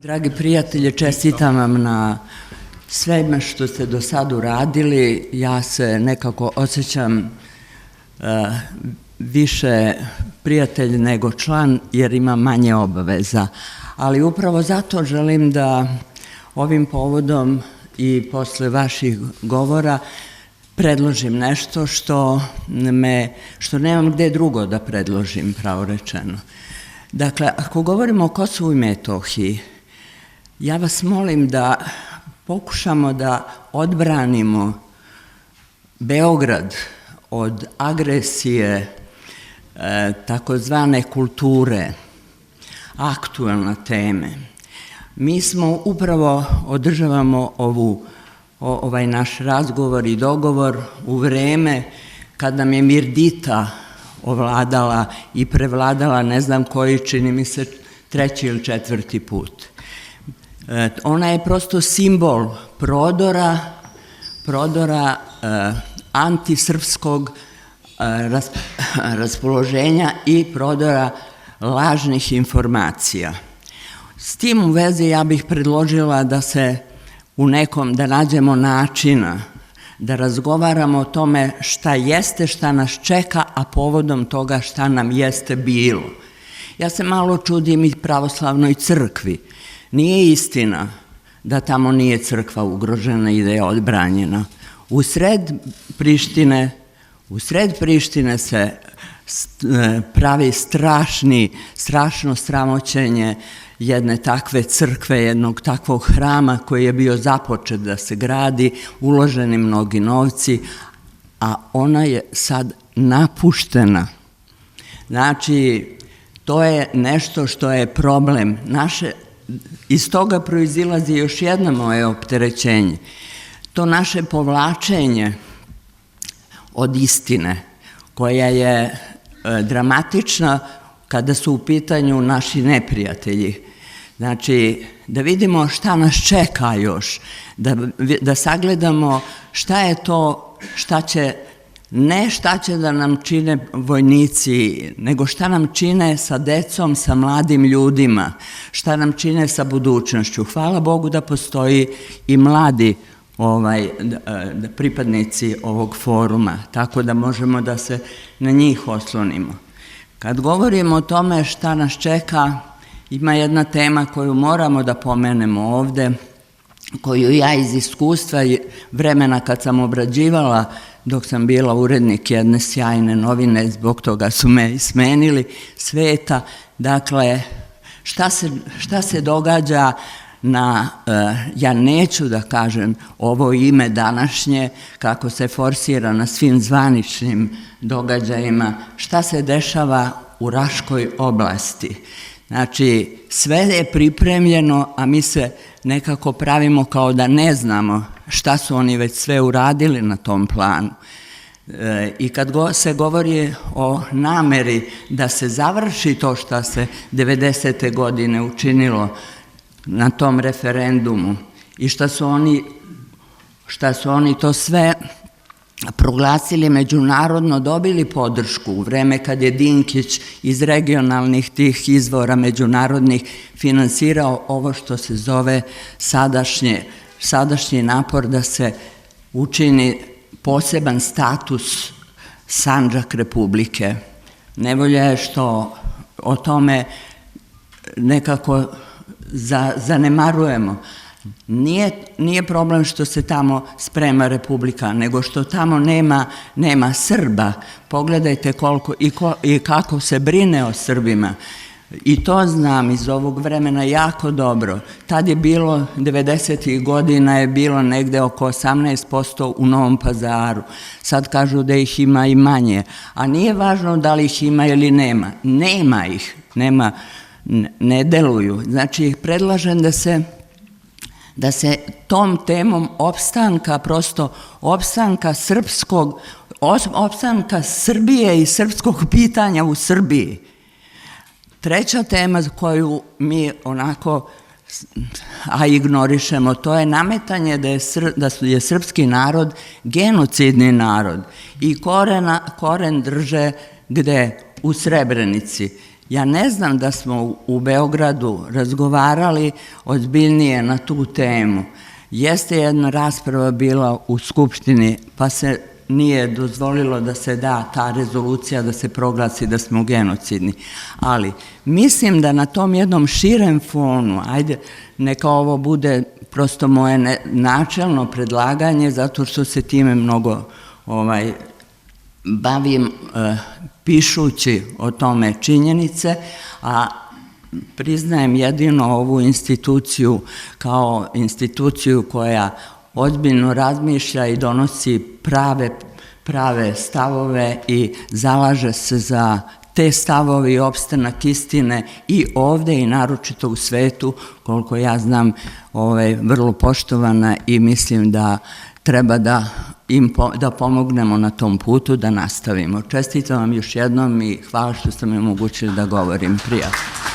Dragi prijatelji, čestitam vam na sveme što ste do sad uradili. Ja se nekako osjećam više prijatelj nego član jer imam manje obaveza. Ali upravo zato želim da ovim povodom i posle vaših govora predložim nešto što nemam gde drugo da predložim, pravo rečeno. Dakle, ako govorimo o Kosovu i Metohiji, ja vas molim da pokušamo da odbranimo Beograd od agresije takozvane kulture, aktuelne teme. Mi smo upravo održavamo ovaj naš razgovor i dogovor u vreme kad nam je Mirdita ovladala i prevladala, ne znam koji, čini mi se 3. ili 4. put. Ona je prosto simbol prodora antisrpskog raspoloženja i prodora lažnih informacija. S tim u vezi ja bih predložila da se da nađemo načina da razgovaramo o tome šta jeste, šta nas čeka, a povodom toga šta nam jeste bilo. Ja se malo čudim i pravoslavnoj crkvi. Nije istina da tamo nije crkva ugrožena i da je odbranjena. U sred Prištine se pravi strašno sramoćenje jedne takve crkve, jednog takvog hrama koji je bio započet da se gradi, uloženi mnogi novci, a ona je sad napuštena. Znači, to je nešto što je problem. Iz toga proizilazi još jedno moje opterećenje. To naše povlačenje od istine, koja je dramatična kada su u pitanju naši neprijatelji. Znači, da vidimo šta nas čeka još, da sagledamo šta je to, ne šta će da nam čine vojnici, nego šta nam čine sa decom, sa mladim ljudima, šta nam čine sa budućnošću. Hvala Bogu da postoji i mladi pripadnici ovog foruma, tako da možemo da se na njih oslonimo. Kad govorimo o tome šta nas čeka, ima jedna tema koju moramo da pomenemo ovde, koju ja iz iskustva i vremena kad sam obrađivala, dok sam bila urednik jedne sjajne novine, zbog toga su me i smenili, Sveta. Dakle, šta se događa ja neću da kažem ovo ime današnje, kako se forsira na svim zvaničnim događajima, šta se dešava u Raškoj oblasti. Znači, sve je pripremljeno, a mi se nekako pravimo kao da ne znamo šta su oni već sve uradili na tom planu. I kad se govori o nameri da se završi to što se 90. godine učinilo na tom referendumu i šta su oni to sve proglasili međunarodno, dobili podršku u vreme kad je Dinkić iz regionalnih tih izvora međunarodnih finansirao ovo što se zove sadašnji napor da se učini poseban status Sandžak Republike. Nevolja je što o tome nekako zanemarujemo. Nije problem što se tamo sprema republika, nego što tamo nema Srba. Pogledajte koliko i kako se brine o Srbima. I to znam iz ovog vremena jako dobro. Tad je bilo, 90. godina je bilo negde oko 18% u Novom Pazaru. Sad kažu da ih ima i manje. A nije važno da li ih ima ili nema. Nema ih. Ne deluju. Znači, predlažem da se tom temom opstanka, prosto opstanka opstanka Srbije i srpskog pitanja u Srbiji. Treća tema koju mi onako ignorišemo, to je nametanje da je srpski narod genocidni narod i koren drže gde? U Srebrenici. Ja ne znam da smo u Beogradu razgovarali ozbiljnije na tu temu. Jeste jedna rasprava bila u Skupštini, pa se nije dozvolilo da se da ta rezolucija, da se proglasi da smo genocidni. Ali mislim da na tom jednom širem fonu, ajde, neka ovo bude prosto moje načelno predlaganje, zato što se time mnogo bavim pišući o tome činjenice, a priznajem jedino ovu instituciju kao instituciju koja ozbiljno razmišlja i donosi prave stavove i zalaže se za te stavove i opstanak istine i ovde i naročito u svetu, koliko ja znam, vrlo poštovana i mislim da treba da pomognemo na tom putu, da nastavimo. Čestitam vam još jednom i hvala što ste mi omogućili da govorim. Prijatno.